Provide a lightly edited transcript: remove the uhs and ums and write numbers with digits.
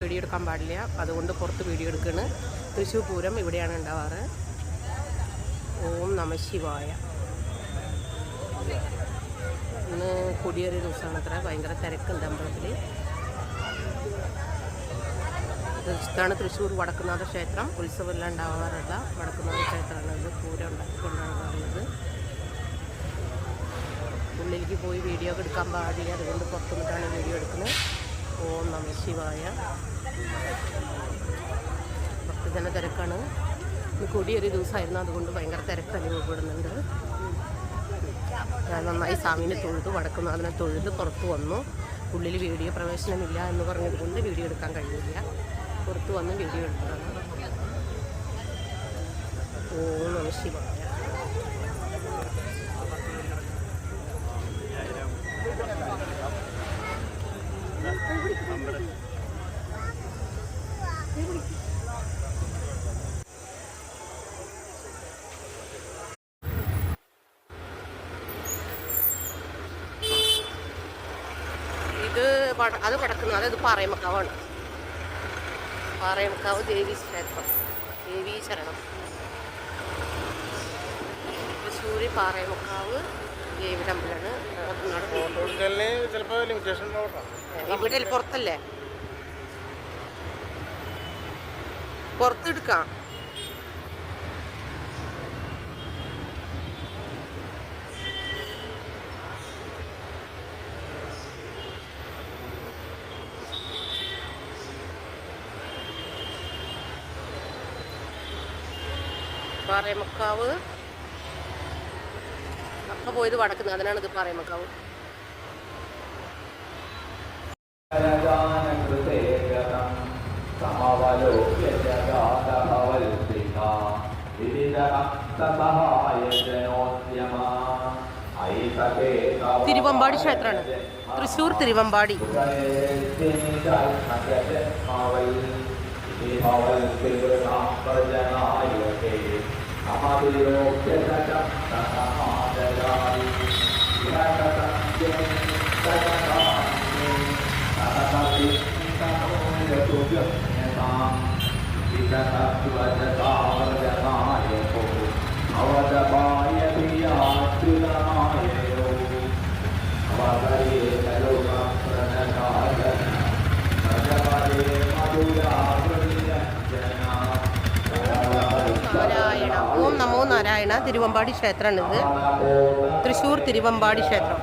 Video എടുക്കാൻ പാടില്ല, അതുകൊണ്ട് പുറത്ത് വീഡിയോ എടുക്കുകയാണ്. തൃശ്ശൂർ പൂരം ഇവിടെയാണ് ഉണ്ടാവാറ്. ഓം നമ ശിവായ. ഇന്ന് കൊടിയേറിയ ദിവസമാണ് അത്ര, ഭയങ്കര തിരക്കുണ്ട് അമ്പലത്തിൽ. ഇതാണ് തൃശ്ശൂർ വടക്കുന്നാഥ ക്ഷേത്രം. ഉത്സവമെല്ലാം ഉണ്ടാവാറുള്ള വടക്കുന്നാഥ ക്ഷേത്രമാണ് ഇത്. പൂരം ഉണ്ടാക്കുന്നത്. ഉള്ളിലേക്ക് പോയി വീഡിയോ ഒക്കെ എടുക്കാൻ പാടില്ല, അതുകൊണ്ട് പുറത്തുനിന്നിട്ടാണ് വീഡിയോ എടുക്കുന്നത്. ഓം നമ ശിവായ. ഭക്തജന തിരക്കാണ്. ഇന്ന് കൊടിയൊരു ദിവസമായിരുന്നു, അതുകൊണ്ട് ഭയങ്കര തിരക്ക് അനുഭവപ്പെടുന്നുണ്ട്. ഞാൻ നന്നായി സ്വാമിനെ തൊഴുതു, വടക്കുന്നാഥനെ തൊഴുത് പുറത്ത് വന്നു. ഉള്ളിൽ വീഡിയോ പ്രവേശനമില്ല എന്ന് പറഞ്ഞതുകൊണ്ട് വീഡിയോ എടുക്കാൻ കഴിയില്ല. പുറത്ത് വന്ന് വീഡിയോ എടുത്തതാണ്. ഓം നമ ശിവായ. ഇത് അത് വടക്കുന്നത്, അതായത് പാറയമക്കാവാണ്. പാറയമക്കാവ് ദേവീ ക്ഷേത്രം, ദേവീ ശരണം. തൃശ്ശൂർ പാറയമക്കാവ് ദേവിയുടെ അമ്പലമാണ്. ഇവിടെ പുറത്തല്ലേ, പുറത്തെടുക്കാം. പാറയമക്കാവ് അപ്പം പോയത് വടക്കുന്നത്, അതിനാണ് ഇത് പാറയമക്കാവ്. തിരുവമ്പാടി ക്ഷേത്രമാണ്, തൃശ്ശൂർ തിരുവമ്പാടി. ഓം നമോ നാരായണ. തിരുവമ്പാടി ക്ഷേത്രമാണിത്, തൃശ്ശൂർ തിരുവമ്പാടി ക്ഷേത്രം.